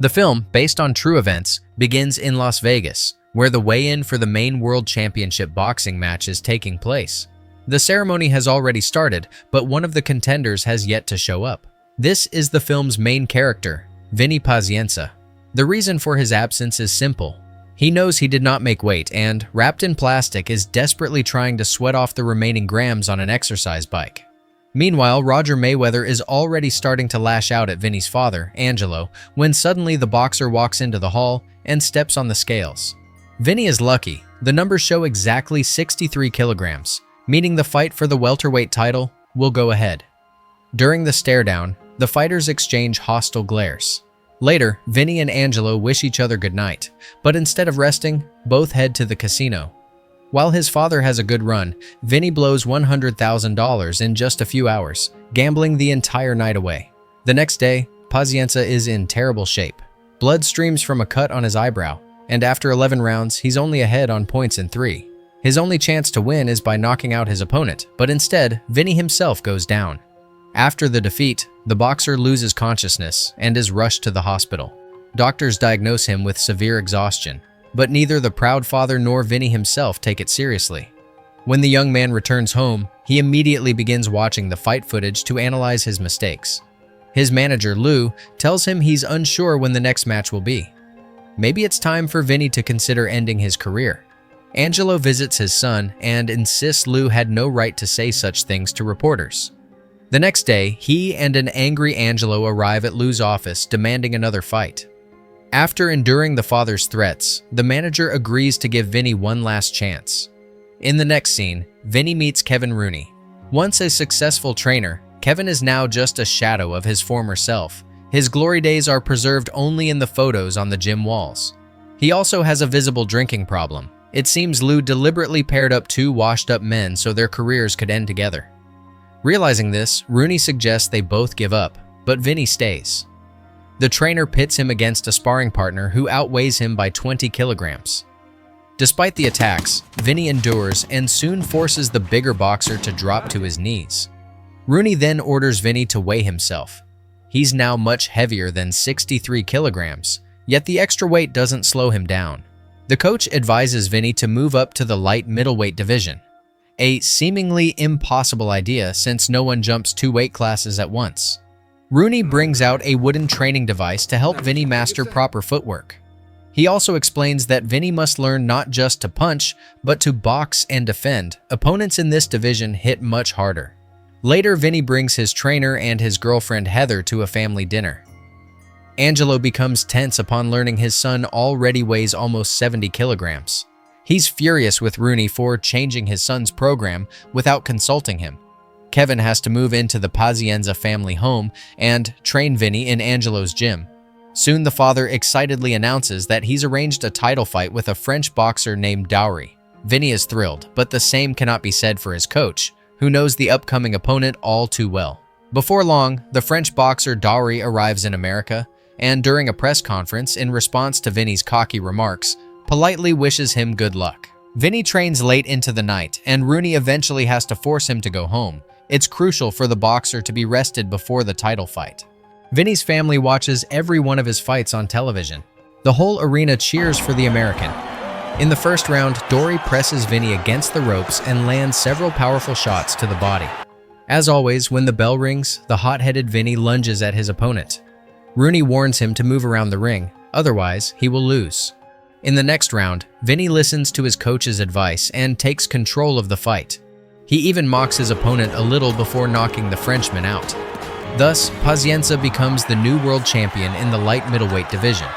The film, based on true events, begins in Las Vegas, where the weigh-in for the main World Championship boxing match is taking place. The ceremony has already started, but one of the contenders has yet to show up. This is the film's main character, Vinny Pazienza. The reason for his absence is simple. He knows he did not make weight and, wrapped in plastic, is desperately trying to sweat off the remaining grams on an exercise bike. Meanwhile, Roger Mayweather is already starting to lash out at Vinny's father, Angelo, when suddenly the boxer walks into the hall and steps on the scales. Vinny is lucky. The numbers show exactly 63 kilograms, meaning the fight for the welterweight title will go ahead. During the stare-down, the fighters exchange hostile glares. Later, Vinny and Angelo wish each other goodnight, but instead of resting, both head to the casino. While his father has a good run, Vinny blows $100,000 in just a few hours, gambling the entire night away. The next day, Pazienza is in terrible shape. Blood streams from a cut on his eyebrow, and after 11 rounds, he's only ahead on points in 3. His only chance to win is by knocking out his opponent, but instead, Vinny himself goes down. After the defeat, the boxer loses consciousness and is rushed to the hospital. Doctors diagnose him with severe exhaustion, but neither the proud father nor Vinny himself take it seriously. When the young man returns home, he immediately begins watching the fight footage to analyze his mistakes. His manager, Lou, tells him he's unsure when the next match will be. Maybe it's time for Vinny to consider ending his career. Angelo visits his son and insists Lou had no right to say such things to reporters. The next day, he and an angry Angelo arrive at Lou's office demanding another fight. After enduring the father's threats, the manager agrees to give Vinny one last chance. In the next scene, Vinny meets Kevin Rooney. Once a successful trainer, Kevin is now just a shadow of his former self. His glory days are preserved only in the photos on the gym walls. He also has a visible drinking problem. It seems Lou deliberately paired up two washed-up men so their careers could end together. Realizing this, Rooney suggests they both give up, but Vinny stays. The trainer pits him against a sparring partner who outweighs him by 20 kilograms. Despite the attacks, Vinny endures and soon forces the bigger boxer to drop to his knees. Rooney then orders Vinny to weigh himself. He's now much heavier than 63 kilograms, yet the extra weight doesn't slow him down. The coach advises Vinny to move up to the light middleweight division. A seemingly impossible idea since no one jumps 2 weight classes at once. Rooney brings out a wooden training device to help Vinny master proper footwork. He also explains that Vinny must learn not just to punch, but to box and defend. Opponents in this division hit much harder. Later, Vinny brings his trainer and his girlfriend Heather to a family dinner. Angelo becomes tense upon learning his son already weighs almost 70 kilograms. He's furious with Rooney for changing his son's program without consulting him. Kevin has to move into the Pazienza family home and train Vinny in Angelo's gym. Soon the father excitedly announces that he's arranged a title fight with a French boxer named Dowry. Vinny is thrilled, but the same cannot be said for his coach, who knows the upcoming opponent all too well. Before long, the French boxer Dowry arrives in America, and during a press conference in response to Vinny's cocky remarks, politely wishes him good luck. Vinny trains late into the night, and Rooney eventually has to force him to go home. It's crucial for the boxer to be rested before the title fight. Vinny's family watches every one of his fights on television. The whole arena cheers for the American. In the first round, Dory presses Vinny against the ropes and lands several powerful shots to the body. As always, when the bell rings, the hot-headed Vinny lunges at his opponent. Rooney warns him to move around the ring, otherwise he will lose. In the next round, Vinny listens to his coach's advice and takes control of the fight. He even mocks his opponent a little before knocking the Frenchman out. Thus, Pazienza becomes the new world champion in the light middleweight division.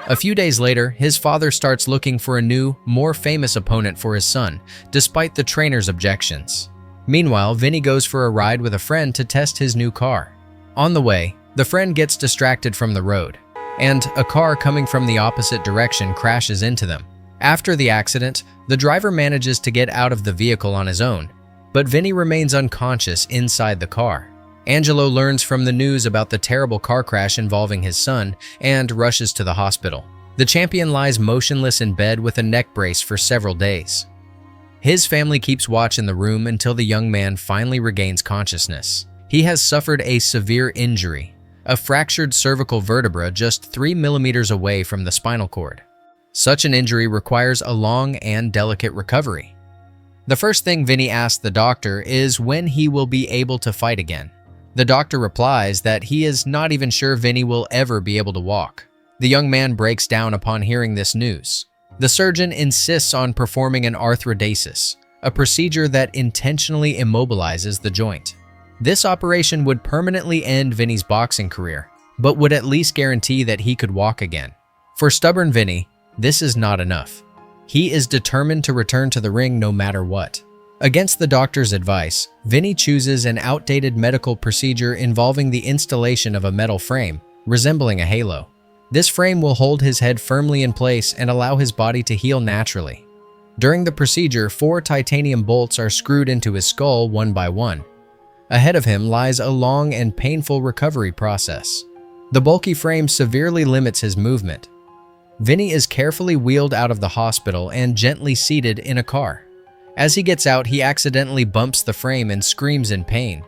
A few days later, his father starts looking for a new, more famous opponent for his son, despite the trainer's objections. Meanwhile, Vinny goes for a ride with a friend to test his new car. On the way, the friend gets distracted from the road, and a car coming from the opposite direction crashes into them. After the accident, the driver manages to get out of the vehicle on his own, but Vinny remains unconscious inside the car. Angelo learns from the news about the terrible car crash involving his son and rushes to the hospital. The champion lies motionless in bed with a neck brace for several days. His family keeps watch in the room until the young man finally regains consciousness. He has suffered a severe injury, a fractured cervical vertebra just 3 millimeters away from the spinal cord. Such an injury requires a long and delicate recovery. The first thing Vinny asks the doctor is when he will be able to fight again. The doctor replies that he is not even sure Vinny will ever be able to walk. The young man breaks down upon hearing this news. The surgeon insists on performing an arthrodesis, a procedure that intentionally immobilizes the joint. This operation would permanently end Vinny's boxing career, but would at least guarantee that he could walk again. For stubborn Vinny, this is not enough. He is determined to return to the ring no matter what. Against the doctor's advice, Vinny chooses an outdated medical procedure involving the installation of a metal frame, resembling a halo. This frame will hold his head firmly in place and allow his body to heal naturally. During the procedure, 4 titanium bolts are screwed into his skull one by one. Ahead of him lies a long and painful recovery process. The bulky frame severely limits his movement. Vinny is carefully wheeled out of the hospital and gently seated in a car. As he gets out, he accidentally bumps the frame and screams in pain.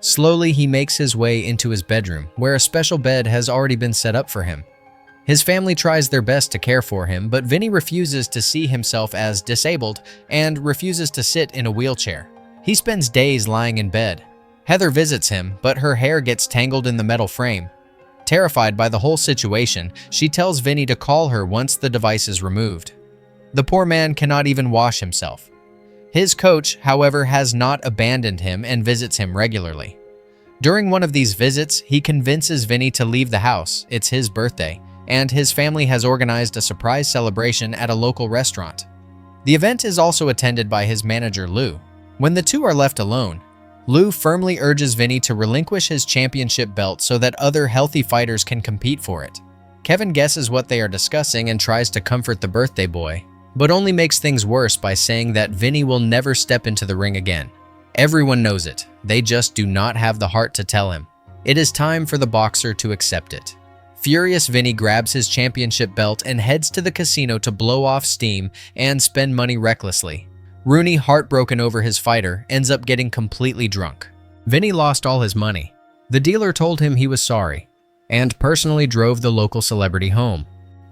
Slowly, he makes his way into his bedroom, where a special bed has already been set up for him. His family tries their best to care for him, but Vinny refuses to see himself as disabled and refuses to sit in a wheelchair. He spends days lying in bed. Heather visits him, but her hair gets tangled in the metal frame. Terrified by the whole situation, she tells Vinny to call her once the device is removed. The poor man cannot even wash himself. His coach, however, has not abandoned him and visits him regularly. During one of these visits, he convinces Vinny to leave the house. It's his birthday, and his family has organized a surprise celebration at a local restaurant. The event is also attended by his manager, Lou. When the two are left alone, Lou firmly urges Vinny to relinquish his championship belt so that other healthy fighters can compete for it. Kevin guesses what they are discussing and tries to comfort the birthday boy, but only makes things worse by saying that Vinny will never step into the ring again. Everyone knows it. They just do not have the heart to tell him. It is time for the boxer to accept it. Furious Vinny grabs his championship belt and heads to the casino to blow off steam and spend money recklessly. Rooney, heartbroken over his fighter, ends up getting completely drunk. Vinny lost all his money. The dealer told him he was sorry and personally drove the local celebrity home.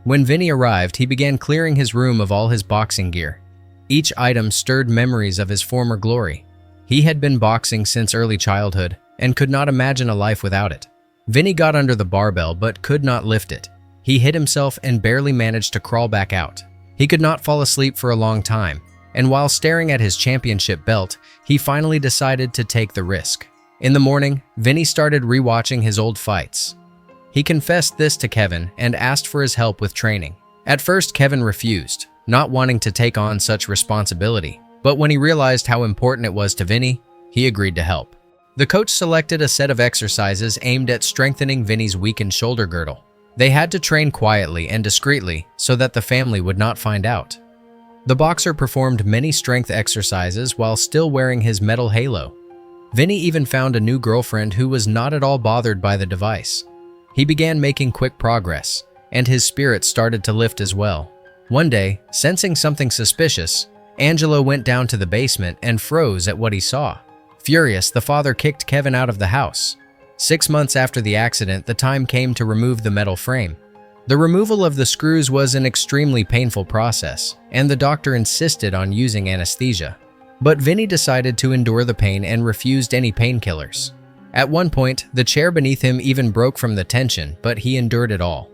When Vinny arrived, he began clearing his room of all his boxing gear. Each item stirred memories of his former glory. He had been boxing since early childhood and could not imagine a life without it. Vinny got under the barbell but could not lift it. He hit himself and barely managed to crawl back out. He could not fall asleep for a long time, and while staring at his championship belt, he finally decided to take the risk. In the morning, Vinny started rewatching his old fights. He confessed this to Kevin and asked for his help with training. At first, Kevin refused, not wanting to take on such responsibility, but when he realized how important it was to Vinny, he agreed to help. The coach selected a set of exercises aimed at strengthening Vinny's weakened shoulder girdle. They had to train quietly and discreetly so that the family would not find out. The boxer performed many strength exercises while still wearing his metal halo. Vinny even found a new girlfriend who was not at all bothered by the device. He began making quick progress, and his spirits started to lift as well. One day, sensing something suspicious, Angelo went down to the basement and froze at what he saw. Furious, the father kicked Kevin out of the house. 6 months after the accident, the time came to remove the metal frame. The removal of the screws was an extremely painful process, and the doctor insisted on using anesthesia. But Vinny decided to endure the pain and refused any painkillers. At one point, the chair beneath him even broke from the tension, but he endured it all.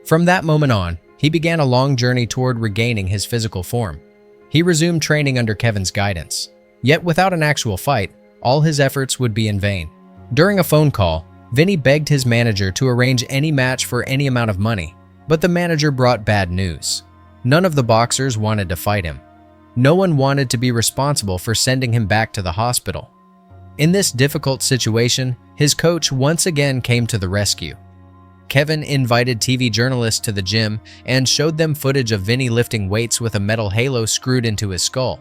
From that moment on, he began a long journey toward regaining his physical form. He resumed training under Kevin's guidance. Yet without an actual fight, all his efforts would be in vain. During a phone call, Vinny begged his manager to arrange any match for any amount of money, but the manager brought bad news. None of the boxers wanted to fight him. No one wanted to be responsible for sending him back to the hospital. In this difficult situation, his coach once again came to the rescue. Kevin invited TV journalists to the gym and showed them footage of Vinny lifting weights with a metal halo screwed into his skull.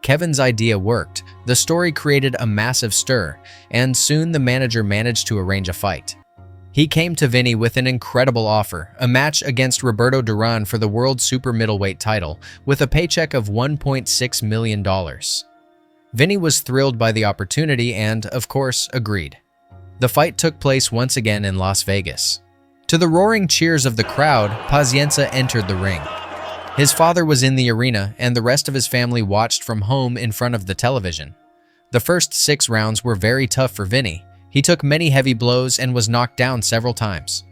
Kevin's idea worked. The story created a massive stir, and soon the manager managed to arrange a fight. He came to Vinny with an incredible offer, a match against Roberto Duran for the world super middleweight title, with a paycheck of $1.6 million. Vinny was thrilled by the opportunity and, of course, agreed. The fight took place once again in Las Vegas. To the roaring cheers of the crowd, Pazienza entered the ring. His father was in the arena, and the rest of his family watched from home in front of the television. The first 6 rounds were very tough for Vinny. He took many heavy blows and was knocked down several times.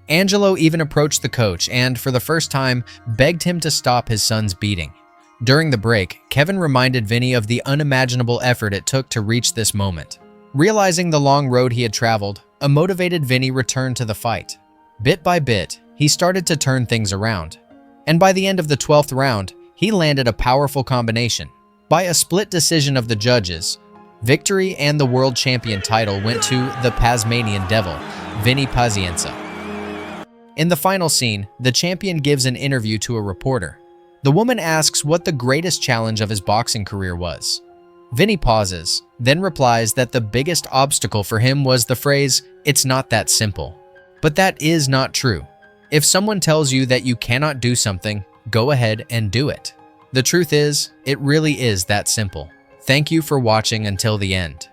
Angelo even approached the coach and, for the first time, begged him to stop his son's beating. During the break, Kevin reminded Vinny of the unimaginable effort it took to reach this moment. Realizing the long road he had traveled, a motivated Vinny returned to the fight. Bit by bit, he started to turn things around. And by the end of the 12th round, he landed a powerful combination. By a split decision of the judges, victory and the world champion title went to the Tasmanian Devil, Vinny Pazienza. In the final scene, the champion gives an interview to a reporter. The woman asks what the greatest challenge of his boxing career was. Vinny pauses, then replies that the biggest obstacle for him was the phrase, "It's not that simple." But that is not true. If someone tells you that you cannot do something, go ahead and do it. The truth is, it really is that simple. Thank you for watching until the end.